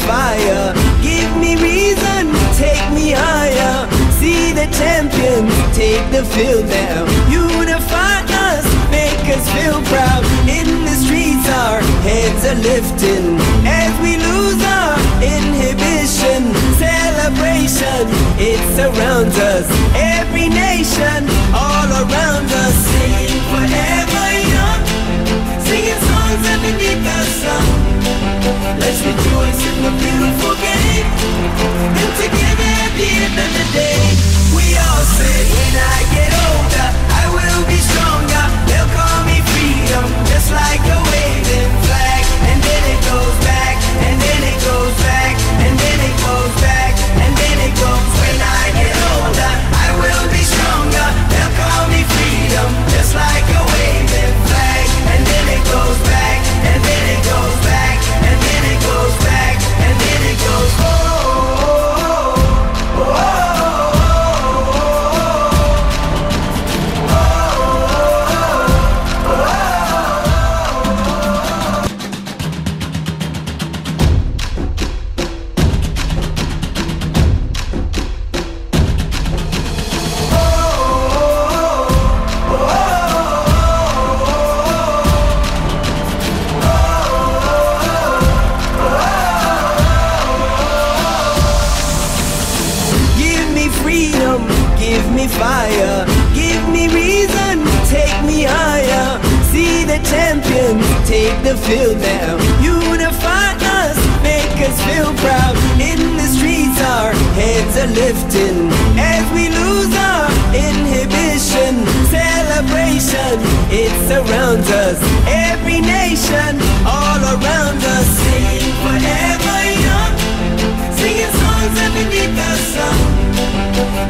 fire, give me reason, take me higher. See the champions take the field now. Unify us, make us feel proud. In the streets our heads are lifting as we lose our inhibition. Celebration, it surrounds us. Every nation, all around us. Singing forever young, singing songs underneath the sun. Let's rejoice in the beautiful game, and together at the end of the day, we all say, when I get older, I will be stronger. They'll call me freedom, just like a waving flag. And then it goes back, and then it goes back, and then it goes back, and then it goes. When I get older, I will be stronger. They'll call me freedom, just like a waving flag. And then it goes back, and then it goes back, and then it goes back, and then it goes. Oh, oh, oh, oh. Give me fire, give me reason, take me higher. See the champions take the field now. Unify us, make us feel proud. In the streets our heads are lifting as we lose our inhibition. Celebration, it surrounds us. Every nation, all around us. Singing forever young, singing songs underneath the sun.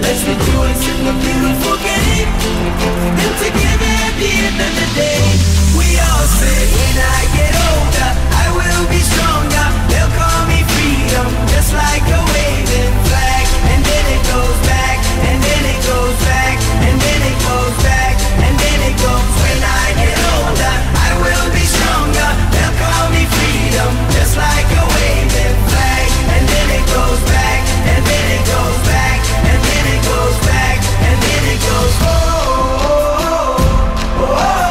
Let's rejoice in the beautiful game, and together at the end of the day, we all say, when I get older, I will be stronger. They'll call me freedom, just like a waving flag. And then it goes back, and then it goes back, and then it goes back, and then it goes. When I get older, I will be stronger. They'll call me freedom, just like a waving flag. And then it goes back, and then it goes back, and then it goes back, and then it goes. Oh, oh, oh,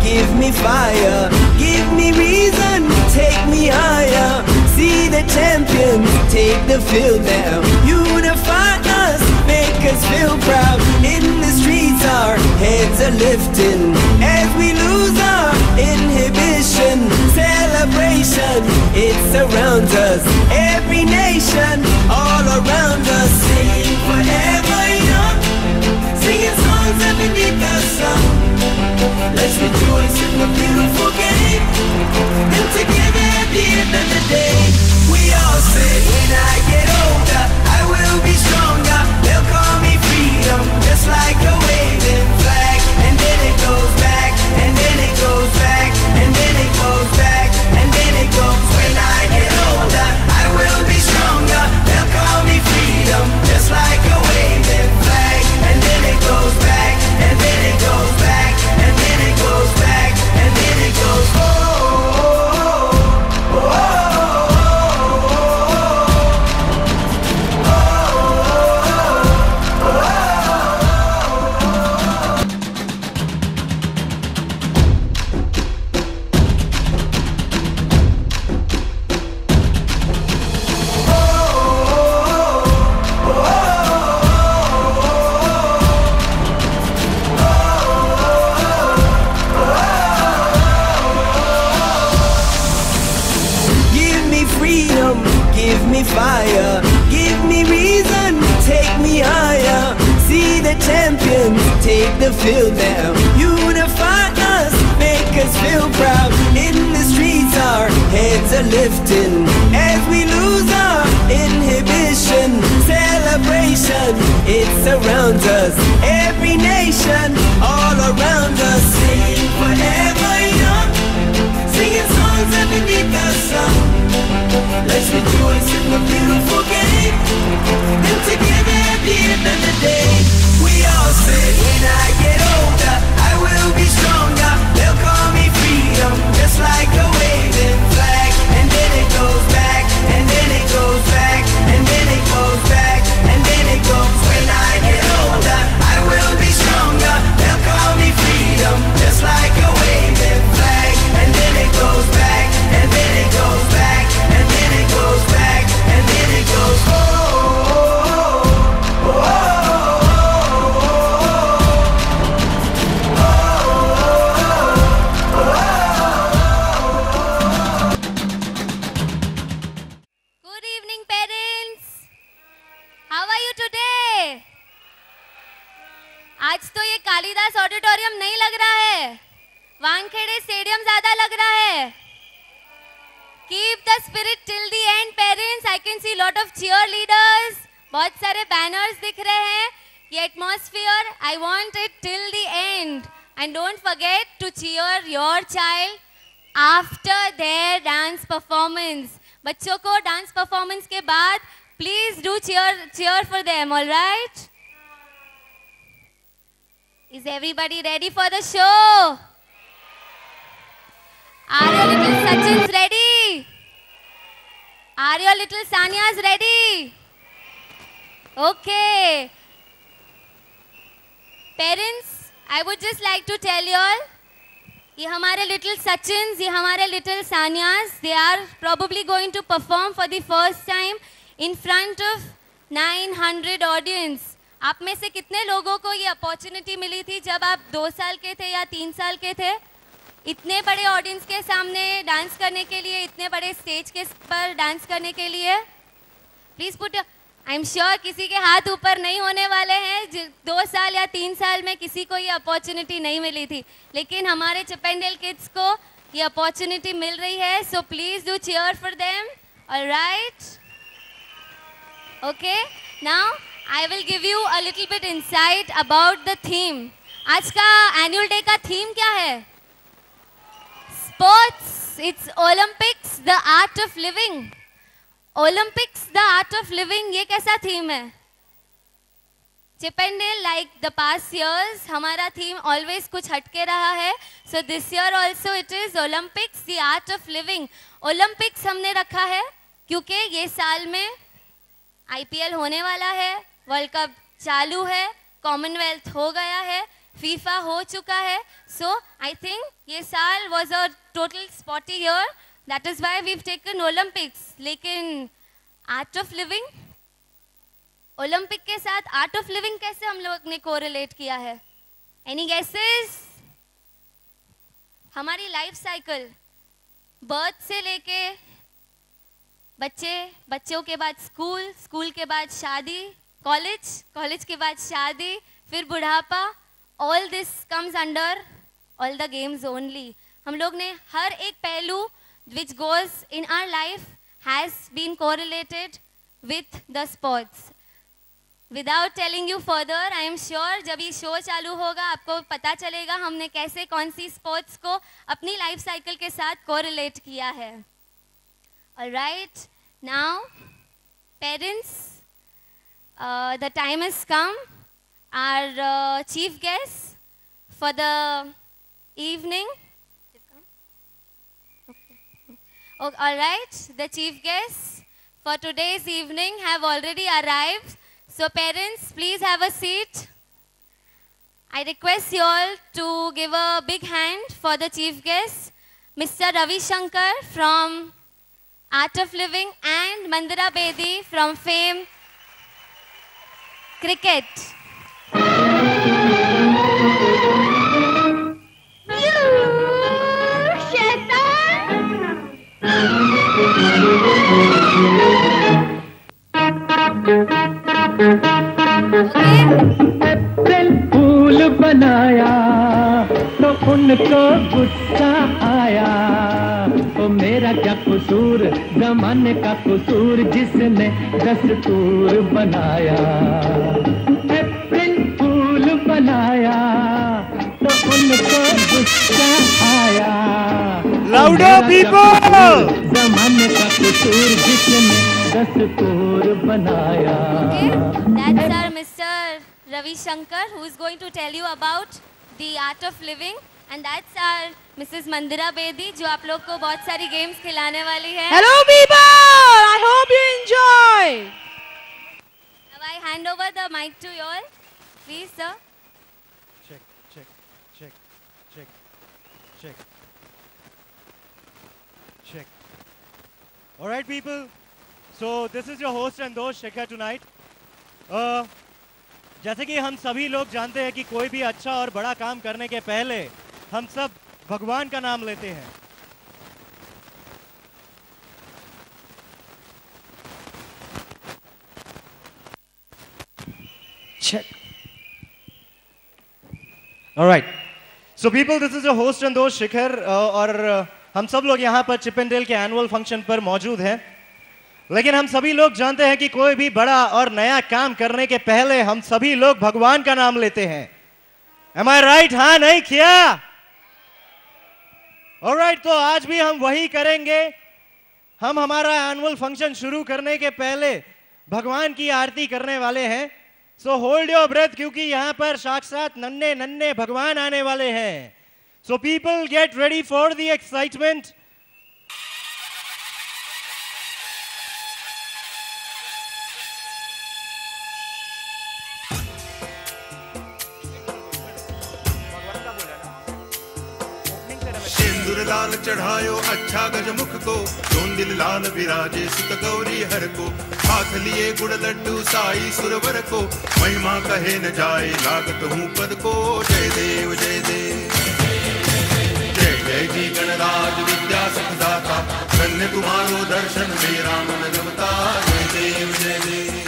give me fire, give me reason, take me higher. See the champions take the field now. Unify us, make us feel proud. In the streets our heads are lifting as we lose our inhibition. Celebration, it surrounds us. Every nation, all around us. Singing forever young, singing songs underneath the sun. Let's rejoice in the beautiful game, and together at the end of the day, we all say, when I get older, I will be stronger. They'll call me freedom, just like a waving flag. And then it goes back, and then it goes back, and then it goes back, and then it goes. When I get older, I will be stronger. They'll call me freedom, just like a waving flag. And then it goes back, and then it goes back, and then it goes back, and then it goes. Oh, oh, oh, give me fire, give me reason, take me higher. See the champions take the field now. Unify us, make us feel proud. In the streets our heads are lifting as we lose our inhibition. Celebration, it surrounds us. Every nation, all around us. Singing forever young, singing songs underneath the sun. Let's rejoice in the beautiful game, and together at the end of the day, we all say, when I get older, I will be stronger. They'll call me freedom, just like a waving flag. And then it goes back, and then it goes back, and then it goes back, and then it goes. When I get older, I will be stronger. They'll call me freedom, just like a waving flag. And then it goes back, and then it goes back, and then it goes back, and then it goes. Oh, oh, oh, oh. Good evening, parents. How are you today? आज तो ये Kalidas auditorium नहीं लग रहा है, Wankhede stadium ज्यादा लग रहा है. Keep the spirit till the end, parents. I can see lot of cheerleaders. बहुत सारे banners दिख रहे हैं. ये atmosphere, I want it till the end. And don't forget to cheer your child after their dance performance. बच्चों को dance performance के बाद please do cheer for them, all right? Is everybody ready for the show? Are your little Sachins ready? Are your little Sanyas ready? Okay. Parents, I would just like to tell you all, ये हमारे little Sachins, ये हमारे little Sanyas, they are probably going to perform for the first time in front of 900 audience. आप में से कितने लोगों को ये अपॉर्चुनिटी मिली थी जब आप 2 साल के थे या 3 साल के थे, इतने बड़े ऑडियंस के सामने डांस करने के लिए, इतने बड़े स्टेज के पर डांस करने के लिए? Please put, I am sure किसी के हाथ ऊपर नहीं होने वाले हैं. 2 साल या 3 साल में किसी को ये अपॉर्चुनिटी नहीं मिली थी, लेकिन हमारे चिपेंडल किड्स को ये अपॉर्चुनिटी मिल रही है. So please do cheer for them. Alright, okay. Now I will give you a little bit insight about the theme. आज का एनुअल डे का थीम क्या है? Sports. It's Olympics, the art of living. Olympics, the art of living. ये कैसा theme है? चिपेंडल, like the past years, हमारा theme always कुछ हटके रहा है. So this year also it is Olympics, the art of living. Olympics हमने रखा है क्योंकि ये साल में IPL होने वाला है, वर्ल्ड कप चालू है, कॉमनवेल्थ हो गया है, फीफा हो चुका है. सो आई थिंक ये साल was a total spotty year, that is why we've taken Olympics. लेकिन आर्ट ऑफ लिविंग, ओलंपिक के साथ आर्ट ऑफ लिविंग कैसे हम लोग ने कोरिलेट किया है? Any guesses? हमारी लाइफ साइकिल बर्थ से लेके बच्चों के बाद स्कूल, स्कूल के बाद शादी, कॉलेज, कॉलेज के बाद शादी, फिर बुढ़ापा, all this comes under all the games only. हम लोग ने हर एक पहलू which goes in our life has been correlated with the sports. Without telling you further, I am sure जब ये शो चालू होगा आपको पता चलेगा हमने कैसे कौन सी स्पोर्ट्स को अपनी लाइफ साइकिल के साथ कोरिलेट किया है. Alright, now parents, the time has come. Our chief guest for the evening. Oh, all right, the chief guests for today's evening have already arrived. So parents, please have a seat. I request you all to give a big hand for the chief guest, Mr. Ravi Shankar from Art of Living and Mandira Bedi from Fame Cricket. अप्रैल फूल बनाया तो उनको गुस्सा आया. ओ मेरा क्या कसूर, जमाने का कसूर जिसने दस्तूर बनाया, अप्रैल फूल बनाया तो उनको गुस्सा आया। Louder people! जमाने का कसूर जिसने दस्तूर बनाया। That's our Mr. Ravi Shankar, who is going to tell you about the art of living, and that's our Mrs. Mandira Bedi, जो आप लोग को बहुत सारी games खिलाने वाली है। Hello people, I hope you enjoy. Now I hand over the mic to you all, please sir. Check, check, check, check, check, check. All right, people. So this is your host and host Shikhar tonight. जैसे कि हम सभी लोग जानते हैं कि कोई भी अच्छा और बड़ा काम करने के पहले हम सब भगवान का नाम लेते हैं। Check. All right. So people, this is your host and host Shikhar और हम सब लोग यहाँ पर चिप एंड डेल के एनुअल फंक्शन पर मौजूद हैं। लेकिन हम सभी लोग जानते हैं कि कोई भी बड़ा और नया काम करने के पहले हम सभी लोग भगवान का नाम लेते हैं। Am I right? हाँ नहीं किया? Alright, तो आज भी हम वही करेंगे। हम हमारा एनुअल फंक्शन शुरू करने के पहले भगवान की आरती करने वाले हैं। So hold your breath क्योंकि यहाँ पर साक्षात नन्हे नन्हे भगवान आने वाले हैं। So people get ready for the excitement. सिंदूर लाल चढ़ायो अच्छा गजमुख को, दोन दिल लाल विराजे सुत गौरी हर को, हाथ लिए गुड़ लड्डू साई सुरवर को, महिमा कहे न जाए लागत हूँ पद को। जय देव जय देव, जय जय जी गणराज विद्या सुखदाता, धन्य तुम्हारो दर्शन मेरा मन रमता। जय देव जय देव।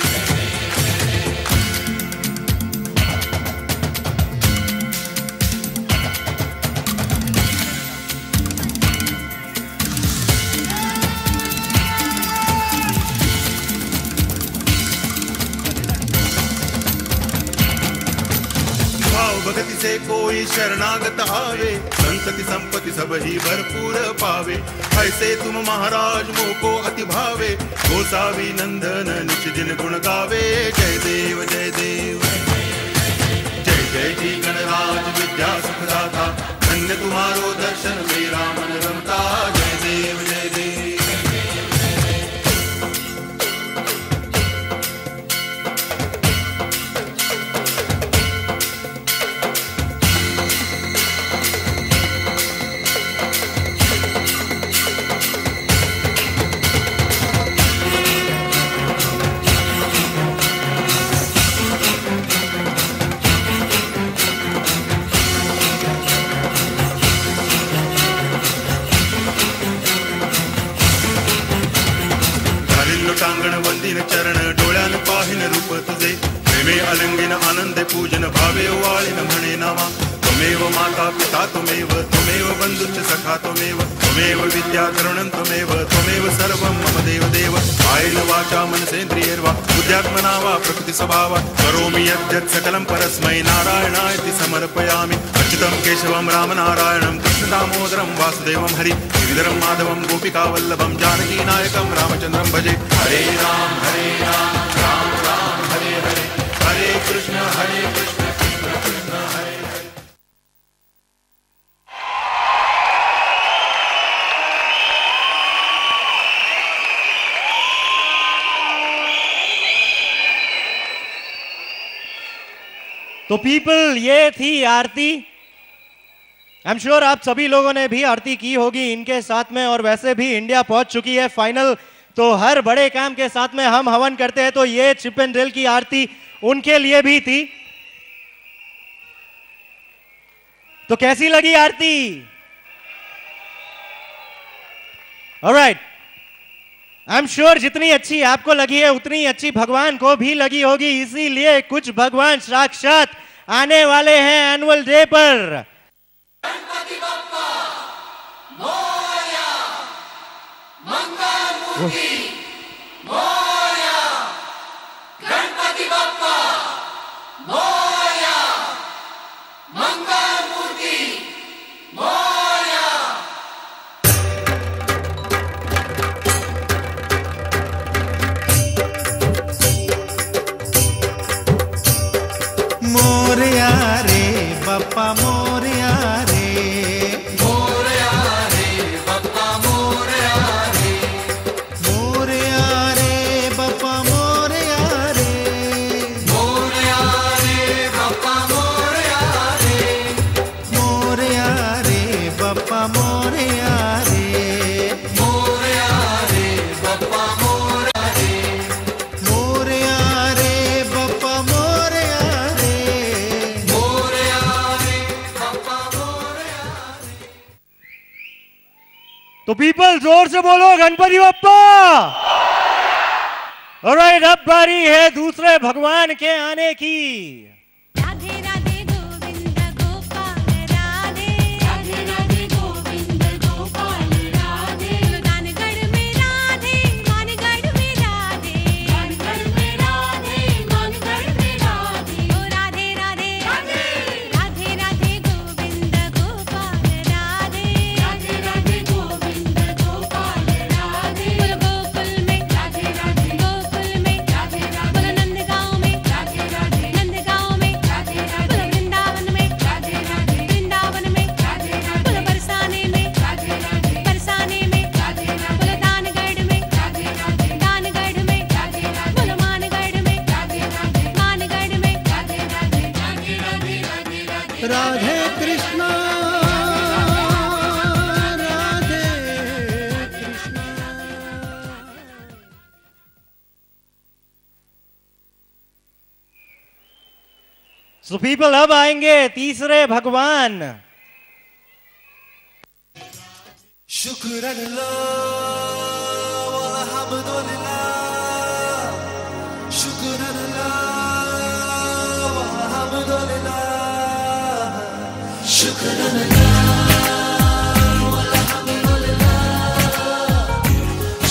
भगति से कोई शरणागत आवे, संतति संपत्ति सब ही भरपूर पावे। ऐसे तुम महाराज मोको अति भावे, गोसावी नंदन निच दिन गुण गावे। जय देव जय देव, जय जय जी गणराज विद्या सुखदाता, धन्य तुम्हारो दर्शन मेरा मन रमता। जय देव जय देव। चरण डोळ्यान पाहिन रूप तुझे, प्रेमे अलंगिन आनंदे पूजन भावे वाळिन म्हणे नामा। त्वमेव माता पिता त्वमेव, त्वमेव बंधुश्च सखा त्वमेव, त्वमेव विद्या करुणं त्वमेव, त्वमेव सर्वं मम देव देव। कायेन वाचा मनसेन्द्रियैर्वा बुद्ध्यात्मना वा प्रकृति स्वभावा, करोमि यद्यत् सकलं परस्मै नारायणायति समर्पयामि। अच्युतं केशवं रामनारायणं कृष्ण दामोदरं वासुदेवं हरि, गिरिधरं माधवं गोपिकावल्लभं जानकी नायकं रामचन्द्रं भजे। हरे राम राम राम हरे हरे, हरे कृष्ण कृष्ण कृष्ण हरे हरे। तो पीपल, ये थी आरती। आई एम श्योर आप सभी लोगों ने भी आरती की होगी इनके साथ में, और वैसे भी इंडिया पहुंच चुकी है फाइनल। तो हर बड़े काम के साथ में हम हवन करते हैं, तो ये चिप एंड डेल की आरती उनके लिए भी थी। तो कैसी लगी आरती? ऑलराइट, आई एम श्योर जितनी अच्छी आपको लगी है उतनी अच्छी भगवान को भी लगी होगी, इसीलिए कुछ भगवान साक्षात आने वाले हैं एनुअल डे पर। मोरया रे बप्पा मोरया रे, मोरया रे बप्पा मोरया रे, मोरया रे बप्पा मोरया रे, मोरया रे बप्पा मोरया रे, मोरया रे बप्पा मोरया रे, मोरया रे बप्पा मोरया रे, मोरया रे बप्पा मोरया रे, मोरया रे बप्पा मोरया रे। तो पीपल जोर से बोलो गणपति बप्पा। ऑलराइट, अब बारी है दूसरे भगवान के आने की। राधे राधे गोविंद गोपाल राधे, राधे राधे गोविंद गोपाल राधे, दानगढ़ में राधे, मानगढ़ में राधे, दानगढ़ में राधे, मानगढ़ में राधे, ओ राधे राधे राधे, राधे राधे गोविंद गोपाल राधे, राधे राधे गोविंद गोपाल राधे, बोलो गोकुल में राधे राधे, गोकुल में राधे राधे, बोलो नंदगांव में राधे राधे, नंदगांव में राधे राधे, बोलो वृंदावन में राधे राधे, वृंदावन में राधे राधे, बोलो बरसाने में राधे राधे, बरसाने में राधे राधे, बोलो दानगढ़ में राधे राधे, दानगढ़ में राधे राधे, बोलो मानगढ़ में राधे राधे, मानगढ़ में राधे राधे, राधे राधे राधे राधे, राधे कृष्णा राधे कृष्णा। सो पीपल अब आएंगे तीसरे भगवान। शुक्रल्लाह वल्हम्दुलिल्लाह, शुक्रल्लाह वल्हम्दुलिल्लाह, शुक्रल्लाह वल्हम्दुलिल्लाह,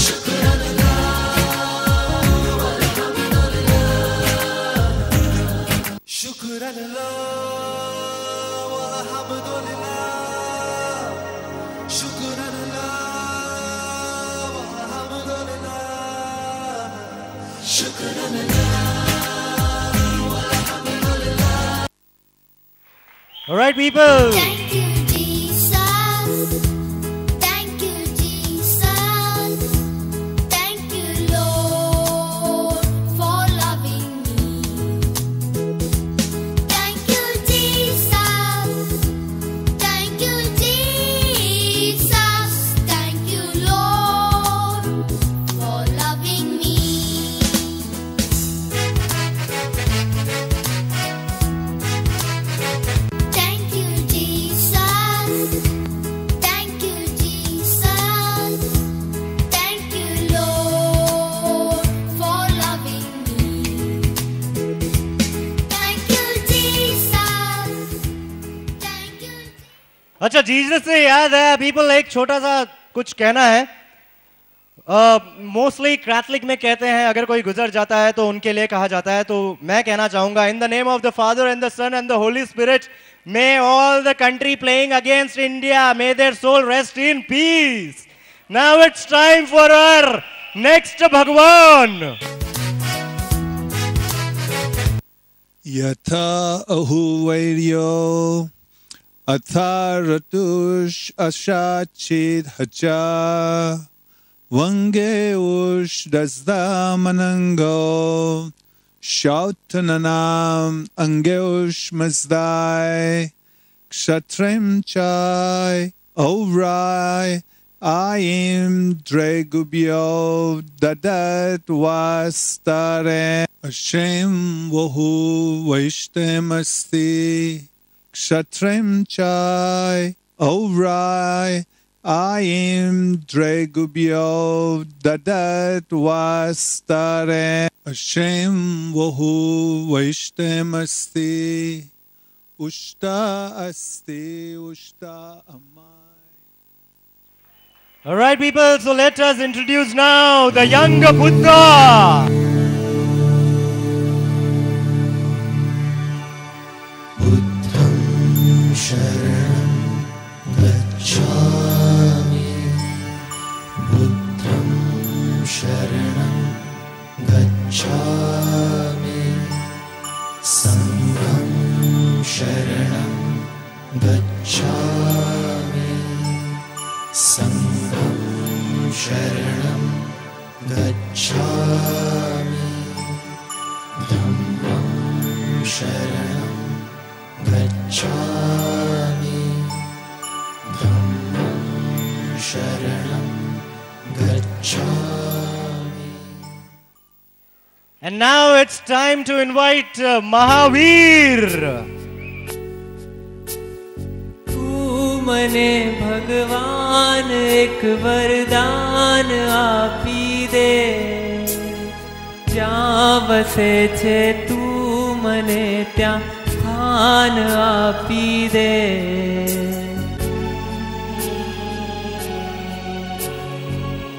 शुक्रल्लाह वल्हम्दुलिल्लाह, शुक्रल्लाह वल्हम्दुलिल्लाह, शुक्रल्लाह वल्हम्दुलिल्लाह, शुक्रल्लाह। Alright people, Thank you, Jesus. Thank you, Jesus. Thank you, Lord, for loving me. Thank you, Jesus. Thank you, Jesus. Thank you, Lord, for loving me. Thank you, Jesus. Thank you, Jesus. Thank you, Lord, for loving me. Thank you, Jesus. Thank you. अच्छा Jesus से याद है people, एक छोटा सा कुछ कहना है। मोस्टली कैथलिक में कहते हैं अगर कोई गुजर जाता है तो उनके लिए कहा जाता है, तो मैं कहना चाहूंगा in the name of the Father and the Son and the Holy Spirit, may all the country playing against India, may their soul rest in peace. Now it's time for our next भगवान। यथा अहुवैर्यो अथा रतुष अशाचिद हचा वंगे उष दस्दामनंगो शौतननाम अंगेउष मजदाय क्षत्रिम चाय औराय आयम द्रेगुब्यो ददत वास्तरे ashamed वहु वैष्णमस्ति क्षत्रिम चाय औराय आयम द्रेगुब्यो ददत वास्तरे ashamed वहु वैष्णमस्ति उष्टा अस्ति उष्टा अमाय। All right, people, so let us introduce now the young Buddha. Buddham Sharanam Gacchami. Buddham Sharanam Gacchami. Sangham Sharanam Gacchami. Sangham Sharanam Gacchami. Dhammam Sharanam Gacchami. Dhammam Sharanam Gacchami. And now it's time to invite Mahavir. मने भगवान एक वरदान आपी दे ज्યાં વસે છે તું મને ત્યાં સ્થાન આપી દે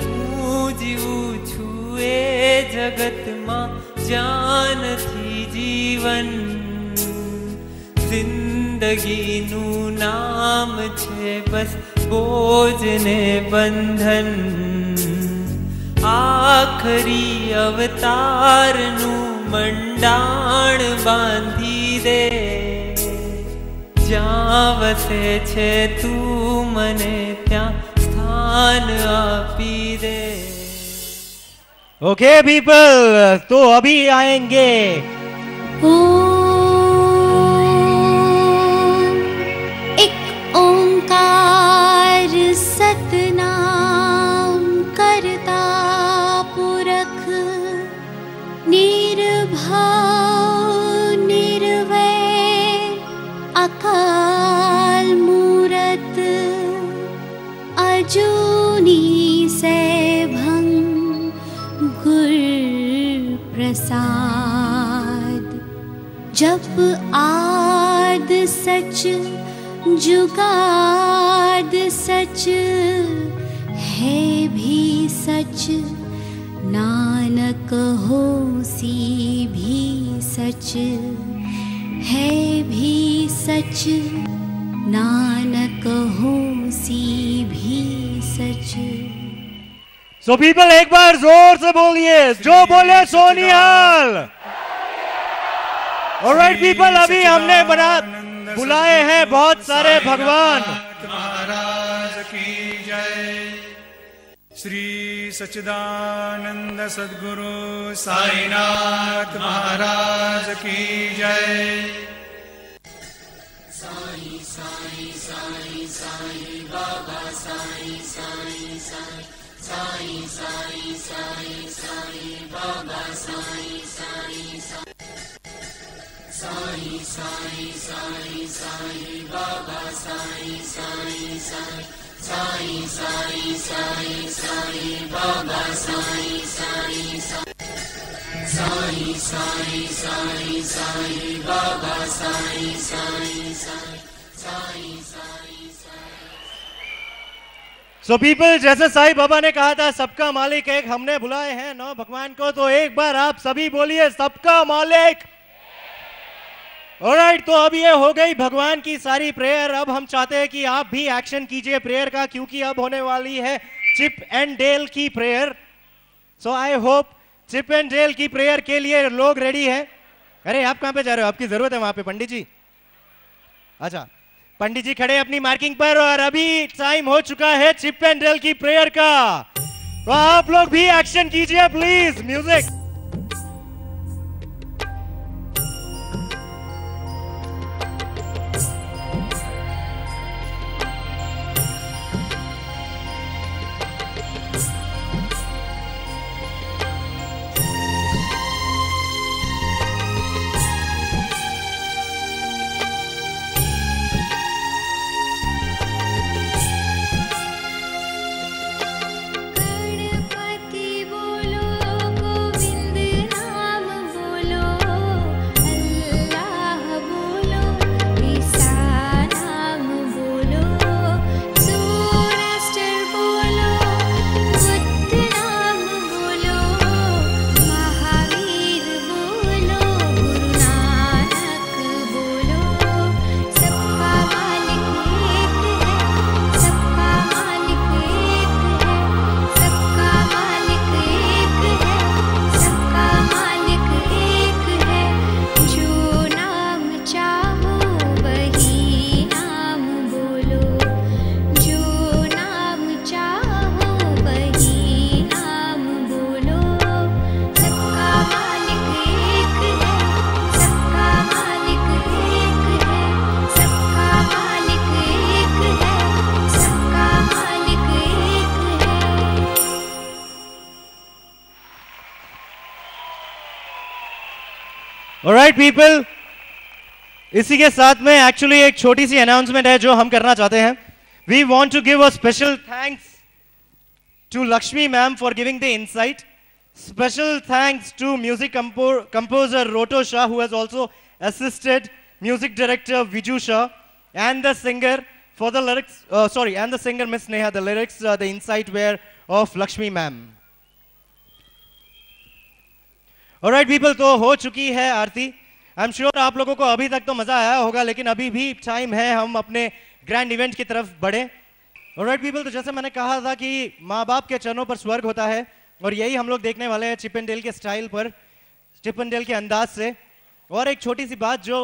હું જીવું છું એ જગતમાં જ્યાં નથી જીવન जिंदगीનું નામ છે બસ બોજ ને બંધન આખરી અવતારનું મંડાણ બાંધી દે જ્યાં વસે છે તું મને ત્યાં સ્થાન આપી દે Okay, people, तो अभी आएंगे ओंकार सतनाम करता पुरख निर्भव निर्वैर अकाल मूरत अजूनी सैभं गुर प्रसाद जप आद सच जुगाद सच है भी सच नानक होसी भी सच है भी सच नानक होसी भी सच So people एक बार जोर से बोलिए जो बोले सोनिहाल Alright people अभी हमने बुलाए हैं बहुत सारे भगवान महाराज की जय श्री सच्चिदानंद सद्गुरु साईनाथ महाराज की जय साई साई साई साई बाबा साई साई साई साई साई साई साई बाबा साई साई साई साई साई साई साई बाबा साई साई साई साई साई साई साई बाबा साई साई साई साई साई साई साई बाबा साई साई साई साई साई So people जैसे साईं बाबा ने कहा था सबका मालिक एक हमने बुलाए हैं 9 भगवान को तो एक बार आप सभी बोलिए सबका मालिक ऑलराइट तो अब ये हो गई भगवान की सारी प्रेयर अब हम चाहते हैं कि आप भी एक्शन कीजिए प्रेयर का क्योंकि अब होने वाली है चिप एंड डेल की prayer so I hope Chip and Dale की प्रेयर के लिए लोग रेडी हैं अरे आप कहां पे जा रहे हो आपकी जरूरत है वहां पे पंडित जी अच्छा पंडित जी खड़े अपनी मार्किंग पर और अभी टाइम हो चुका है चिप एंड डेल की प्रेयर का तो आप लोग भी एक्शन कीजिए प्लीज म्यूजिक गणपति बोलो गोविंद Alright people, इसी के साथ में एक्चुअली एक छोटी सी अनाउंसमेंट है जो हम करना चाहते हैं. We want to give a special thanks to Lakshmi ma'am for giving the insight. Special thanks to music composer Roto Shah, who has also assisted music director Viju Shah, and the singer for the lyrics, and the singer Miss Neha. The lyrics, the insight were of Lakshmi ma'am. Alright people, तो हो चुकी है आरती. I'm sure आप लोगों को अभी तक तो मजा आया होगा, लेकिन अभी भी टाइम है हम अपने ग्रैंड इवेंट की तरफ बढ़े. Alright people, तो जैसे मैंने कहा था कि माँ बाप के चरणों पर स्वर्ग होता है, और यही हम लोग देखने वाले हैं चिप एंड डेल के स्टाइल पर, चिप एंड डेल के अंदाज से. और एक छोटी सी बात जो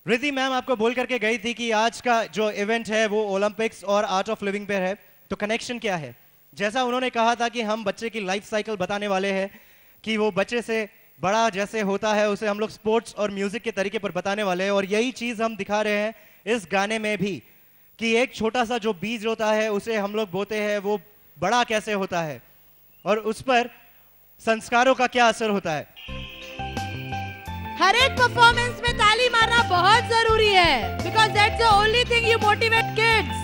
रिद्धि मैम आपको बोल करके गई थी कि आज का जो इवेंट है वो ओलंपिक्स और आर्ट ऑफ लिविंग पर है, तो कनेक्शन क्या है? जैसा उन्होंने कहा था कि हम बच्चे की लाइफ साइकिल बताने वाले हैं कि वो बच्चे से बड़ा जैसे होता है उसे हम लोग स्पोर्ट्स और म्यूजिक के तरीके पर बताने वाले हैं, और यही चीज हम दिखा रहे हैं इस गाने में भी कि एक छोटा सा जो बीज होता है उसे हम लोग बोते हैं, वो बड़ा कैसे होता है और उस पर संस्कारों का क्या असर होता है. हर एक परफॉर्मेंस में ताली मारना बहुत जरूरी है, because that's the only thing you motivate kids.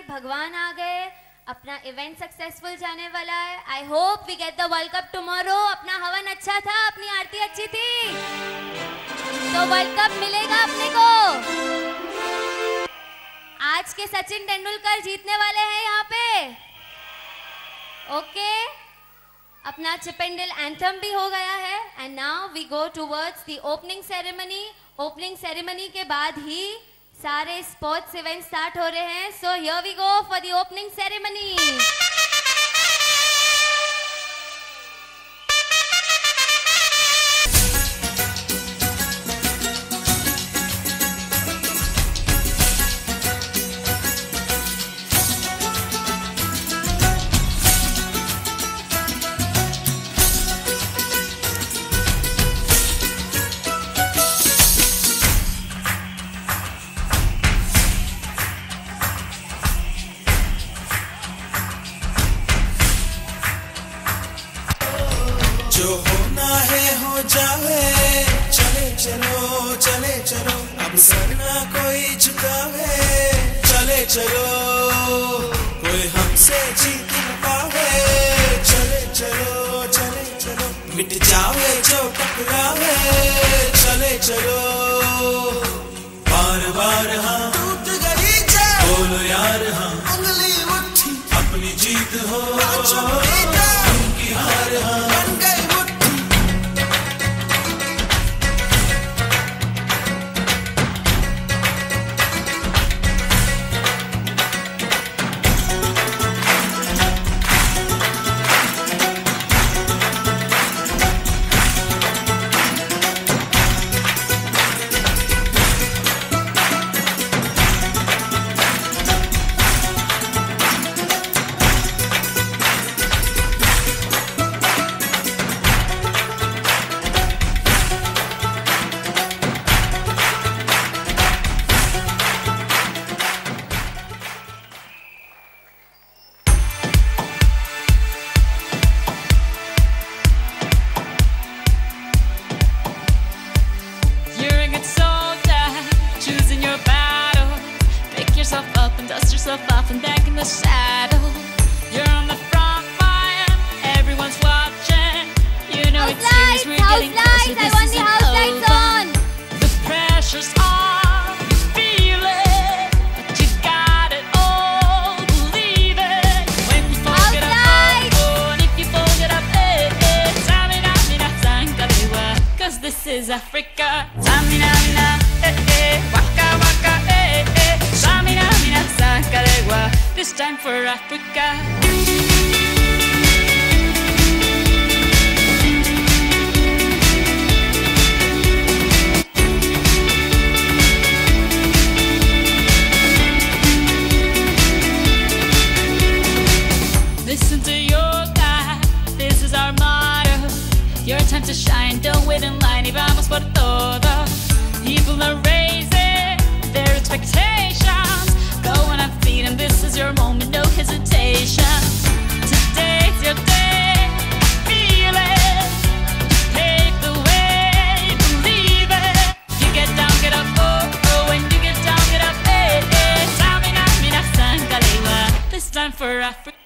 भगवान आ गए, अपना इवेंट सक्सेसफुल जाने वाला है. I hope we get the World Cup tomorrow. अपना हवन अच्छा था, अपनी आरती अच्छी थी, तो वर्ल्ड कप मिलेगा अपने को. आज के सचिन तेंदुलकर जीतने वाले हैं यहाँ पे. ओके, अपना चिपेंडल एंथम भी हो गया है and now we go towards the opening ceremony. Opening ceremony के बाद ही सारे स्पोर्ट्स इवेंट स्टार्ट हो रहे हैं। So here we go for the opening ceremony. जो होना है हो जाए, चले चलो चले चलो, अब सर ना कोई झुकावे, चले चलो कोई हमसे जीत न पावे, चले चलो चले चलो, मिट जावे जो टकरावे, चले चलो बार बार हाँ टूट गई जा, बोलो यार हाँ उंगली उठी, अपनी जीत हो उनकी हार हाँ बन गई। Off and back in the saddle. You're on the front line, everyone's watching. You know it's serious, we're getting closer, this isn't over. The pressure's on, feel it, but you got it all, believe it. When you fold it up, oh, and if you fold it up, Samina, mina, sankalewa, 'cause this is Africa. Samina, mina, waka, waka, Samina, mina, sankalewa, this time for Africa. Listen to your God, this is our motto. Your time to shine, don't wait in line, y vamos por todo. People are raising their expectations. Go on and feed them, this is your moment, no hesitation. Today's your day, feel it, take the way, believe it. You get down, get up, oh, oh, when you get down, get up, hey, hey. Samina, mina, sankalewa, this time for Africa.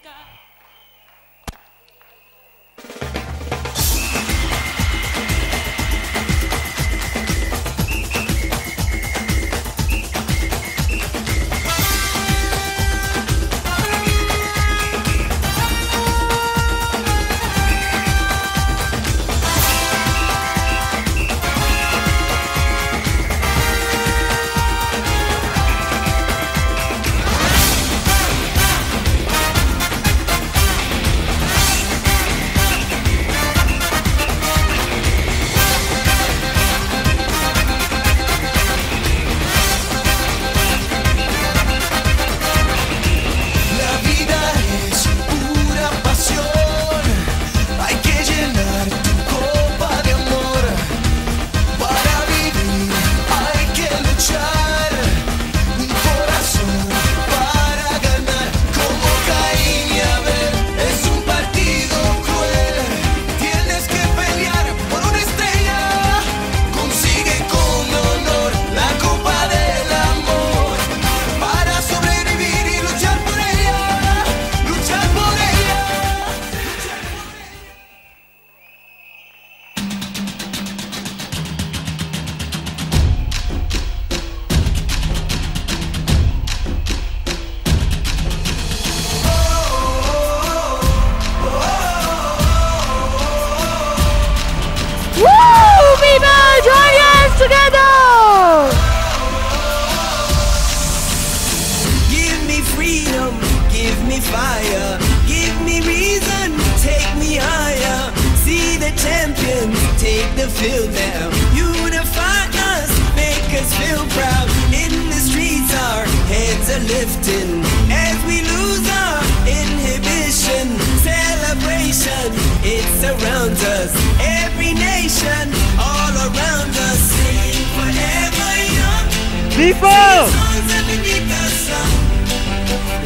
fire. Give me reason, take me higher. See the champions take the field now. Unify us, make us feel proud. In the streets our heads are lifting as we lose our inhibition. Celebration, it surrounds us. Every nation, all around us. Sing forever young. People! Songs underneath the sun.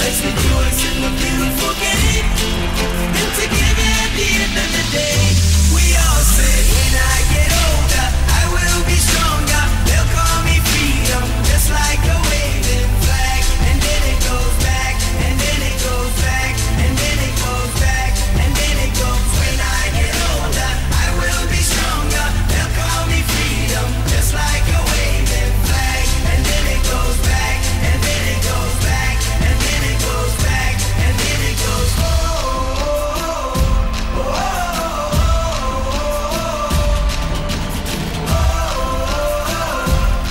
Let's rejoice in the beautiful game. And together at the end of the day, we all say, when I get older, I will be stronger. They'll call me freedom, just like a waving flag. And then it goes back, and then it goes back, and then it goes back, and then it goes. When I get older, I will be stronger. They'll call me freedom, just like a waving flag. And then it goes back, and then it goes back, and then it goes back, and then it goes.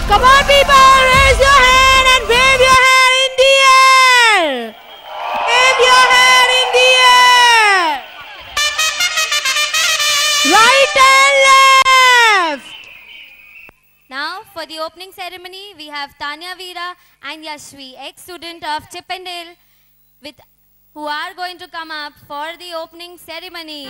Come on, people, raise your hand and wave your hand in the air. Wave your hand in the air. Right and left. Now, for the opening ceremony, we have Tanya Veera and Yashvi, ex-student of Chippendale, who are going to come up for the opening ceremony.